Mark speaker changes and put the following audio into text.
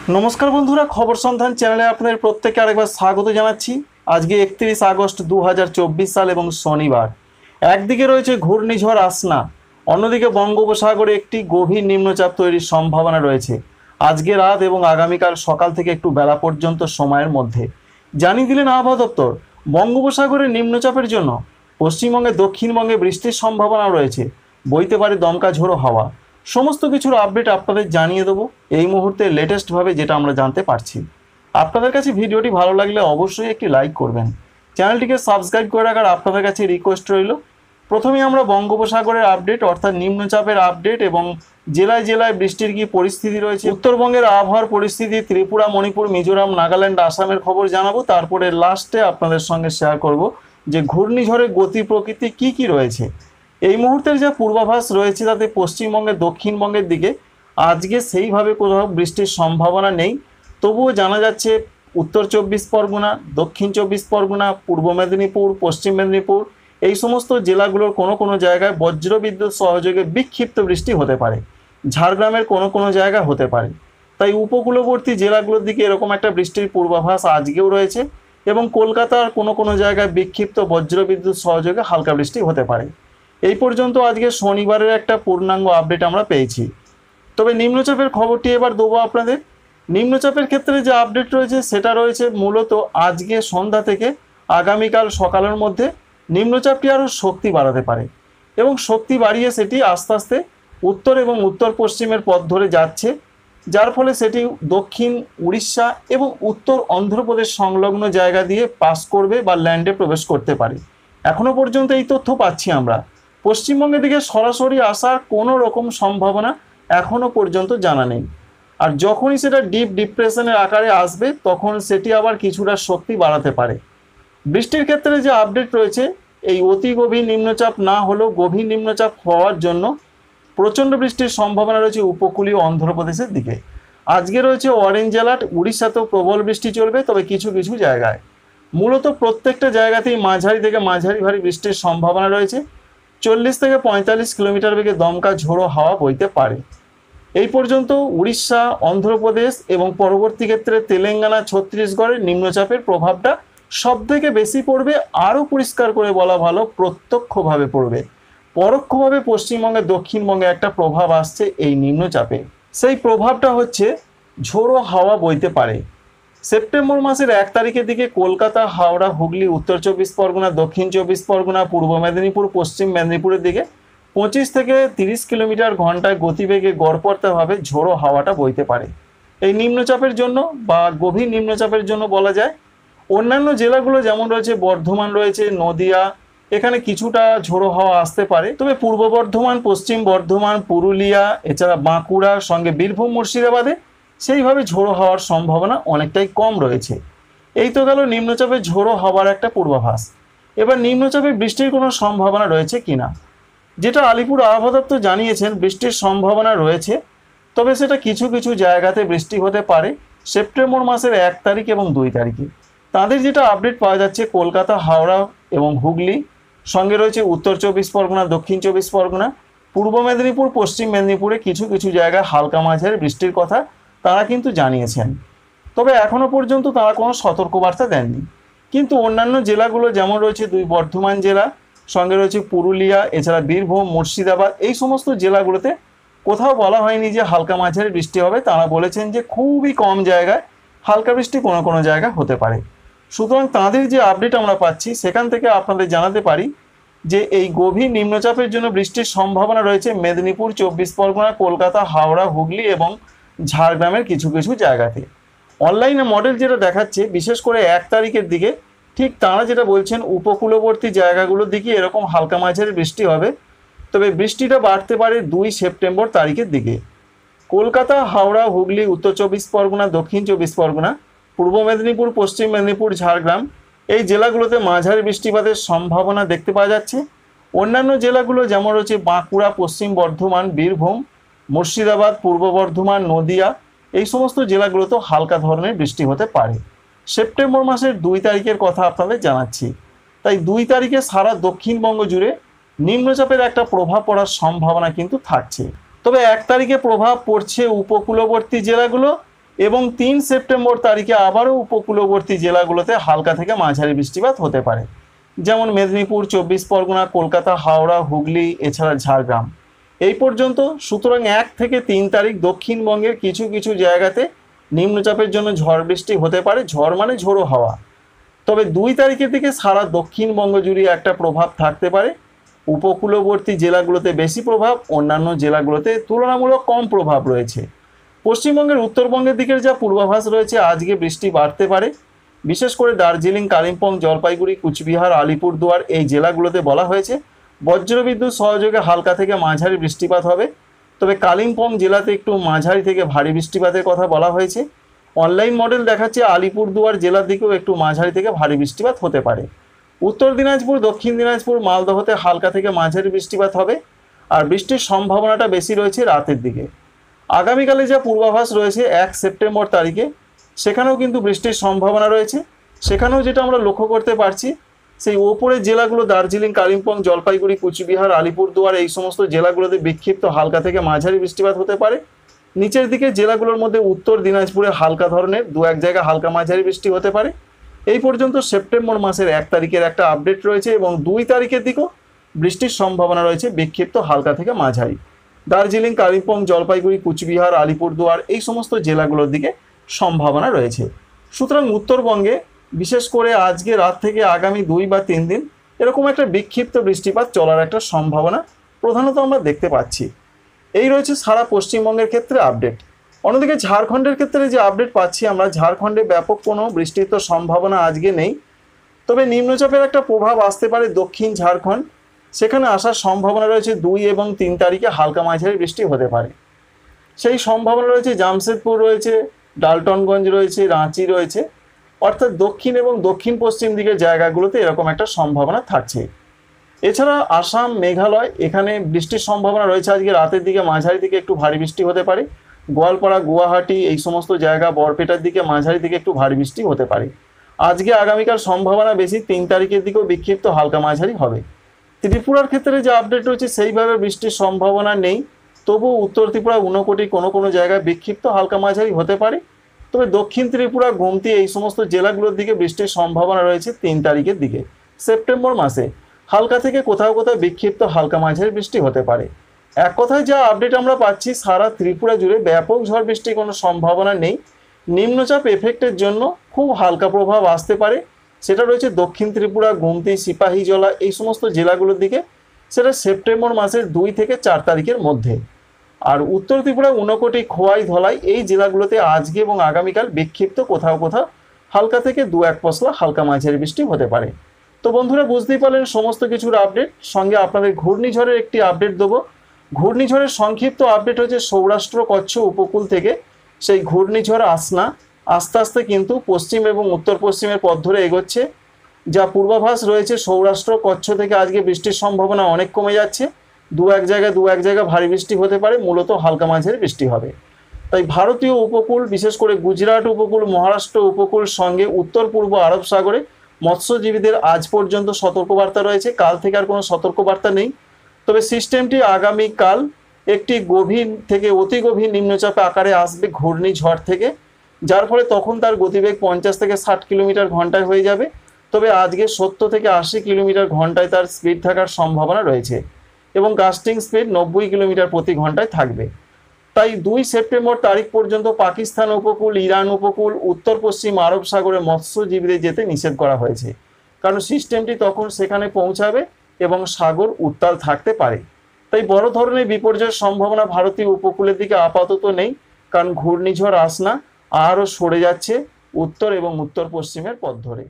Speaker 1: नमस्कार बंधुरा खबर सन्धान चैनले आपनादेर प्रत्येकके आरेकबार स्वागत जानाच्छि। आजके 31 আগস্ট 2024 साल एबं शनिवार। एकदिके रयेछे घूर्णिझড় आसना, अन्यदिके बंगोपसागरे एकटी गभीर निम्नचाप तैरिर सम्भावना रयेछे आजके रात एबं आगामीकाल सकाल थेके एकटु बेला पर्यन्त समयेर मध्ये। जानिये दिलेन आबहावा दप्तर बंगोपसागरे निम्नचापेर जन्य पश्चिमबंगे दक्षिणबंगे बृष्टिर सम्भावना रयेछे, बইতে পারে दमका झोड़ो हावा। समस्त किछुर आपडेट आपनादेर जानिए देबो এই মুহূর্তে लेटेस्ट भावे जेटा आमरा जानते पारछि। आपनादेर काछे भिडियोटी भालो लागले अवश्यई एकटी लाइक करबेन, चैनलटिके सबस्क्राइब करे राखार आपनादेर काछे रिक्वेस्ट रइल। प्रथमेই আমরা বঙ্গোপসাগরের আপডেট অর্থাৎ নিম্নচাপের আপডেট এবং জেলায় জেলায় বৃষ্টির কি পরিস্থিতি রয়েছে, উত্তরবঙ্গের আবহাওয়ার পরিস্থিতি, ত্রিপুরা, মণিপুর, মিজোরাম, নাগাল্যান্ড, আসামের খবর জানাবো। তারপরে লাস্টে আপনাদের সঙ্গে শেয়ার করব যে ঘূর্ণিঝড়ের গতি প্রকৃতি কি কি রয়েছে। এই মুহূর্তের যা পূর্বাভাস রয়েছে তাতে পশ্চিমবঙ্গের দক্ষিণবঙ্গের দিকে আজকে সেইভাবে কোথাও বৃষ্টির সম্ভাবনা নেই, তবুও জানা যাচ্ছে উত্তর 24 পরগনা, দক্ষিণ 24 পরগনা, পূর্ব মেদিনীপুর, পশ্চিম মেদিনীপুর এই সমস্ত জেলাগুলোর কোনো কোনো জায়গায় বজ্রবিদ্যুৎ সহযোগে বিক্ষিপ্ত বৃষ্টি হতে পারে, ঝাড়গ্রামের কোনো কোনো জায়গায় হতে পারে। তাই উপকূলবর্তী জেলাগুলোর দিকে এরকম একটা বৃষ্টির পূর্বাভাস আজকেও রয়েছে এবং কলকাতার কোনো কোনো জায়গায় বিক্ষিপ্ত বজ্রবিদ্যুৎ সহযোগে হালকা বৃষ্টি হতে পারে। এই পর্যন্ত আজকে শনিবারের একটা পূর্ণাঙ্গ আপডেট আমরা পেয়েছি। তবে নিম্নচাপের খবরটি এবার দেবো আপনাদের। নিম্নচাপের ক্ষেত্রে যে আপডেট রয়েছে সেটা রয়েছে মূলত আজকে সন্ধ্যা থেকে আগামীকাল সকালের মধ্যে নিম্নচাপটি আরও শক্তি বাড়াতে পারে এবং শক্তি বাড়িয়ে সেটি আস্তে আস্তে উত্তর এবং উত্তর পশ্চিমের পথ ধরে যাচ্ছে, যার ফলে সেটি দক্ষিণ উড়িষ্যা এবং উত্তর অন্ধ্রপ্রদেশ সংলগ্ন জায়গা দিয়ে পাস করবে বা ল্যান্ডে প্রবেশ করতে পারে। এখনও পর্যন্ত এই তথ্য পাচ্ছি আমরা। পশ্চিমবঙ্গের দিকে সরাসরি আসার কোনো রকম সম্ভাবনা এখনও পর্যন্ত জানা নেই। আর যখনই সেটা ডিপ ডিপ্রেশনের আকারে আসবে তখন সেটি আবার কিছুটা শক্তি বাড়াতে পারে। বৃষ্টির ক্ষেত্রে যে আপডেট রয়েছে, এই অতি গভীর নিম্নচাপ না হলেও গভীর নিম্নচাপ হওয়ার জন্য প্রচণ্ড বৃষ্টির সম্ভাবনা রয়েছে উপকূলীয় অন্ধ্রপ্রদেশের দিকে। আজকে রয়েছে অরেঞ্জ অ্যালার্ট, উড়িষ্যাতেও প্রবল বৃষ্টি চলবে, তবে কিছু কিছু জায়গায়। মূলত প্রত্যেকটা জায়গাতেই মাঝারি থেকে মাঝারি ভারী বৃষ্টির সম্ভাবনা রয়েছে। 40 থেকে 45 কিলোমিটার বেগে দমকা ঝোড়ো হাওয়া বইতে পারে। এই পর্যন্ত উড়িষ্যা, অন্ধ্রপ্রদেশ এবং পরবর্তী ক্ষেত্রে তেলেঙ্গানা, ছত্তিশগড়ের নিম্নচাপের প্রভাবটা সবথেকে বেশি পড়বে। আরও পরিষ্কার করে বলা ভালো, প্রত্যক্ষভাবে পড়বে। পরোক্ষভাবে পশ্চিমবঙ্গের দক্ষিণবঙ্গে একটা প্রভাব আসছে এই নিম্নচাপে। সেই প্রভাবটা হচ্ছে ঝোড়ো হাওয়া বইতে পারে। সেপ্টেম্বর মাসের 1 তারিখের দিকে কলকাতা, হাওড়া, হুগলি, উত্তর 24 পরগনা, দক্ষিণ 24 পরগনা, পূর্ব মেদিনীপুর, পশ্চিম মেদিনীপুরের দিকে 25 থেকে 30 কিলোমিটার ঘন্টায় গতিবেগে গড়পড়তাভাবে ঝোড়ো হাওয়াটা বইতে পারে এই নিম্নচাপের জন্য বা গভীর নিম্নচাপের জন্য বলা যায়। অন্যান্য জেলাগুলো যেমন রয়েছে বর্ধমান রয়েছে, নদিয়া, এখানে কিছুটা ঝোড়ো হাওয়া আসতে পারে। তবে পূর্ব বর্ধমান, পশ্চিম বর্ধমান, পুরুলিয়া, এছাড়া বাঁকুড়ার সঙ্গে বীরভূম, মুর্শিদাবাদে সেইভাবে ঝোড়ো হওয়ার সম্ভাবনা অনেকটাই কম রয়েছে। এই তো গেল নিম্নচাপের ঝোড়ো হওয়ার একটা পূর্বাভাস। এবার নিম্নচাপে বৃষ্টির কোনো সম্ভাবনা রয়েছে কিনা, যেটা আলিপুর আবহাওয়া দপ্তর জানিয়েছেন বৃষ্টির সম্ভাবনা রয়েছে, তবে সেটা কিছু কিছু জায়গাতে বৃষ্টি হতে পারে সেপ্টেম্বর মাসের 1 তারিখ এবং 2 তারিখে। তাদের যেটা আপডেট পাওয়া যাচ্ছে কলকাতা, হাওড়া এবং হুগলি, সঙ্গে রয়েছে উত্তর 24 পরগনা, দক্ষিণ 24 পরগনা, পূর্ব মেদিনীপুর, পশ্চিম মেদিনীপুরে কিছু কিছু জায়গায় হালকা মাঝারি বৃষ্টির কথা তারা কিন্তু জানিয়েছেন। তবে এখনও পর্যন্ত তারা কোনো সতর্কবার্তা দেননি। কিন্তু অন্যান্য জেলাগুলো যেমন রয়েছে 2 বর্ধমান জেলা, সঙ্গে রয়েছে পুরুলিয়া, এছাড়া বীরভূম, মুর্শিদাবাদ, এই সমস্ত জেলাগুলোতে কোথাও বলা হয়নি যে হালকা মাঝারি বৃষ্টি হবে। তারা বলেছেন যে খুবই কম জায়গায় হালকা বৃষ্টি কোনো কোনো জায়গায় হতে পারে। সুতরাং তাদের যে আপডেট আমরা পাচ্ছি সেখান থেকে আপনাদের জানাতে পারি যে এই গভীর নিম্নচাপের জন্য বৃষ্টির সম্ভাবনা রয়েছে মেদিনীপুর, 24 পরগনা, কলকাতা, হাওড়া, হুগলি এবং ঝাড়গ্রামের কিছু কিছু জায়গাতে। অনলাইনে মডেল যেটা দেখাচ্ছে বিশেষ করে 1 তারিখের দিকে ঠিক তারা যেটা বলছেন উপকূলবর্তী জায়গাগুলোর দিকে এরকম হালকা মাঝারি বৃষ্টি হবে। তবে বৃষ্টিটা বাড়তে পারে 2 সেপ্টেম্বর তারিখের দিকে। কলকাতা, হাওড়া, হুগলি, উত্তর 24 পরগনা, দক্ষিণ 24 পরগনা, পূর্ব মেদিনীপুর, পশ্চিম মেদিনীপুর, ঝাড়গ্রাম এই জেলাগুলোতে মাঝারি বৃষ্টিপাতের সম্ভাবনা দেখতে পাওয়া যাচ্ছে। অন্যান্য জেলাগুলো যেমন রয়েছে বাঁকুড়া, পশ্চিম বর্ধমান, বীরভূম, মুর্শিদাবাদ, পূর্ব বর্ধমান, নদিয়া, এই সমস্ত জেলাগুলোতেও হালকা ধরনের বৃষ্টি হতে পারে। সেপ্টেম্বর মাসের 2 তারিখের কথা আপনাদের জানাচ্ছি। তাই 2 তারিখে সারা দক্ষিণবঙ্গ জুড়ে নিম্নচাপের একটা প্রভাব পড়ার সম্ভাবনা কিন্তু থাকছে। তবে 1 তারিখে প্রভাব পড়ছে উপকূলবর্তী জেলাগুলো এবং 3 সেপ্টেম্বর তারিখে আবারও উপকূলবর্তী জেলাগুলোতে হালকা থেকে মাঝারি বৃষ্টিপাত হতে পারে, যেমন মেদিনীপুর, 24 পরগনা, কলকাতা, হাওড়া, হুগলি, এছাড়া ঝাড়গ্রাম। এই পর্যন্ত। সুতরাং 1 থেকে 3 তারিখ দক্ষিণবঙ্গের কিছু কিছু জায়গাতে নিম্নচাপের জন্য ঝড় বৃষ্টি হতে পারে, ঝড় মানে ঝোড়ো হাওয়া। তবে 2 তারিখের দিকে সারা দক্ষিণবঙ্গ জুড়ে একটা প্রভাব থাকতে পারে। উপকূলবর্তী জেলাগুলোতে বেশি প্রভাব, অন্যান্য জেলাগুলোতে তুলনামূলক কম প্রভাব রয়েছে। পশ্চিমবঙ্গের উত্তরবঙ্গের দিকের যা পূর্বাভাস রয়েছে, আজকে বৃষ্টি বাড়তে পারে। বিশেষ করে দার্জিলিং, কালিম্পং, জলপাইগুড়ি, কুচবিহার, আলিপুরদুয়ার এই জেলাগুলোতে বলা হয়েছে বজ্রবিদ্যুৎ সহযোগে হালকা থেকে মাঝারি বৃষ্টিপাত হবে। তবে কালিম্পং জেলাতে একটু মাঝারি থেকে ভারী বৃষ্টিপাতের কথা বলা হয়েছে। অনলাইন মডেল দেখাচ্ছে আলিপুরদুয়ার জেলার দিকেও একটু মাঝারি থেকে ভারী বৃষ্টিপাত হতে পারে। উত্তর দিনাজপুর, দক্ষিণ দিনাজপুর, মালদহতে হালকা থেকে মাঝারি বৃষ্টিপাত হবে। আর বৃষ্টির সম্ভাবনাটা বেশি রয়েছে রাতের দিকে। আগামীকালে যা পূর্বাভাস রয়েছে 1 সেপ্টেম্বর তারিখে, সেখানেও কিন্তু বৃষ্টির সম্ভাবনা রয়েছে। সেখানেও যেটা আমরা লক্ষ্য করতে পারছি, সেই ওপরের জেলাগুলো দার্জিলিং, কালিম্পং, জলপাইগুড়ি, কুচবিহার, আলিপুরদুয়ার এই সমস্ত জেলাগুলোতে বিক্ষিপ্ত হালকা থেকে মাঝারি বৃষ্টিপাত হতে পারে। নিচের দিকে জেলাগুলোর মধ্যে উত্তর দিনাজপুরে হালকা ধরনের 2-1 জায়গায় হালকা মাঝারি বৃষ্টি হতে পারে। এই পর্যন্ত সেপ্টেম্বর মাসের 1 তারিখের একটা আপডেট রয়েছে এবং 2 তারিখের দিকেও বৃষ্টির সম্ভাবনা রয়েছে বিক্ষিপ্ত হালকা থেকে মাঝারি। দার্জিলিং, কালিম্পং, জলপাইগুড়ি, কুচবিহার, আলিপুরদুয়ার এই সমস্ত জেলাগুলোর দিকে সম্ভাবনা রয়েছে। সুতরাং উত্তরবঙ্গে বিশেষ করে আজকে রাত থেকে আগামী 2 বা 3 দিন এরকম একটা বিক্ষিপ্ত বৃষ্টিপাত চলার একটা সম্ভাবনা প্রধানত আমরা দেখতে পাচ্ছি। এই রয়েছে সারা পশ্চিমবঙ্গের ক্ষেত্রে আপডেট। অন্যদিকে ঝাড়খণ্ডের ক্ষেত্রে যে আপডেট পাচ্ছি আমরা, ঝাড়খণ্ডে ব্যাপক কোনো বৃষ্টির তো সম্ভাবনা আজকে নেই। তবে নিম্নচাপের একটা প্রভাব আসতে পারে দক্ষিণ ঝাড়খণ্ড, সেখানে আসার সম্ভাবনা রয়েছে 2 এবং 3 তারিখে হালকা মাঝারি বৃষ্টি হতে পারে। সেই সম্ভাবনা রয়েছে জামশেদপুর রয়েছে, ডালটনগঞ্জ রয়েছে, রাঁচি রয়েছে, অর্থাৎ দক্ষিণ এবং দক্ষিণ পশ্চিম দিকের জায়গাগুলোতে এরকম একটা সম্ভাবনা থাকছে। এছাড়া আসাম, মেঘালয় এখানে বৃষ্টির সম্ভাবনা রয়েছে। আজকে রাতের দিকে মাঝারি দিকে একটু ভারী বৃষ্টি হতে পারে। গোয়ালপাড়া, গুয়াহাটি এই সমস্ত জায়গা, বরপেটার দিকে মাঝারি দিকে একটু ভারী বৃষ্টি হতে পারে। আজকে আগামীকাল সম্ভাবনা বেশি, 3 তারিখের দিকেও বিক্ষিপ্ত হালকা মাঝারি হবে। ত্রিপুরার ক্ষেত্রে যে আপডেট রয়েছে সেইভাবে বৃষ্টির সম্ভাবনা নেই, তবুও উত্তর ত্রিপুরা, ঊনকোটি কোনো কোনো জায়গায় বিক্ষিপ্ত হালকা মাঝারি হতে পারে। তবে দক্ষিণ ত্রিপুরা, গোমতি এই সমস্ত জেলাগুলোর দিকে বৃষ্টির সম্ভাবনা রয়েছে 3 তারিখের দিকে সেপ্টেম্বর মাসে। হালকা থেকে কোথাও কোথাও বিক্ষিপ্ত হালকা মাঝারি বৃষ্টি হতে পারে। এক কথায় যা আপডেট আমরা পাচ্ছি, সারা ত্রিপুরা জুড়ে ব্যাপক ঝড় বৃষ্টির কোনো সম্ভাবনা নেই। নিম্নচাপ এফেক্টের জন্য খুব হালকা প্রভাব আসতে পারে, সেটা রয়েছে দক্ষিণ ত্রিপুরা, গোমতি, সিপাহীজলা এই সমস্ত জেলাগুলোর দিকে, সেটা সেপ্টেম্বর মাসের 2 থেকে 4 তারিখের মধ্যে। আর উত্তর ত্রিপুরা, ঊনকোটি, খোয়াই, ধলাই এই জেলাগুলোতে আজকে এবং আগামীকাল বিক্ষিপ্ত কোথাও কোথাও হালকা থেকে 2-1 পশলা হালকা মাঝারি বৃষ্টি হতে পারে। তো বন্ধুরা, বুঝতেই পারলেন সমস্ত কিছুর আপডেট। সঙ্গে আপনাদের ঘূর্ণিঝড়ের একটি আপডেট দেবো। ঘূর্ণিঝড়ের সংক্ষিপ্ত আপডেট হচ্ছে সৌরাষ্ট্র কচ্ছ উপকূল থেকে সেই ঘূর্ণিঝড় আসনা আস্তে আস্তে কিন্তু পশ্চিম এবং উত্তর পশ্চিমের পথ ধরে এগোচ্ছে। যা পূর্বাভাস রয়েছে, সৌরাষ্ট্র কচ্ছ থেকে আজকে বৃষ্টির সম্ভাবনা অনেক কমে যাচ্ছে। 2-1 জায়গায় ভারী বৃষ্টি হতে পারে, মূলত হালকা মাঝারি বৃষ্টি হবে। তাই ভারতীয় উপকূল, বিশেষ করে গুজরাট উপকূল, মহারাষ্ট্র উপকূল সঙ্গে উত্তর পূর্ব আরব সাগরে মৎস্যজীবীদের আজ পর্যন্ত সতর্কবার্তা রয়েছে। কাল থেকে আর কোনো সতর্কবার্তা নেই। তবে সিস্টেমটি আগামীকাল একটি গভীর থেকে অতি গভীর নিম্নচাপে আকারে আসবে ঘূর্ণিঝড় থেকে, যার ফলে তখন তার গতিবেগ 50 থেকে 60 কিলোমিটার ঘন্টায় হয়ে যাবে। তবে আজকে 70 থেকে 80 কিলোমিটার ঘন্টায় তার স্পিড থাকার সম্ভাবনা রয়েছে এবং গাস্টিং স্পিড 90 কিলোমিটার প্রতি ঘন্টায় থাকবে। তাই 2 সেপ্টেম্বর তারিখ পর্যন্ত পাকিস্তান উপকূল, ইরান উপকূল, উত্তর পশ্চিম আরব সাগরে মৎস্যজীবীদের যেতে নিষেধ করা হয়েছে, কারণ সিস্টেমটি তখন সেখানে পৌঁছাবে এবং সাগর উত্তাল থাকতে পারে। তাই বড় ধরনের বিপর্যয়ের সম্ভাবনা ভারতীয় উপকূলের দিকে আপাতত নেই, কারণ ঘূর্ণিঝড় আসনা আরও সরে যাচ্ছে উত্তর এবং উত্তর পশ্চিমের পথ ধরে।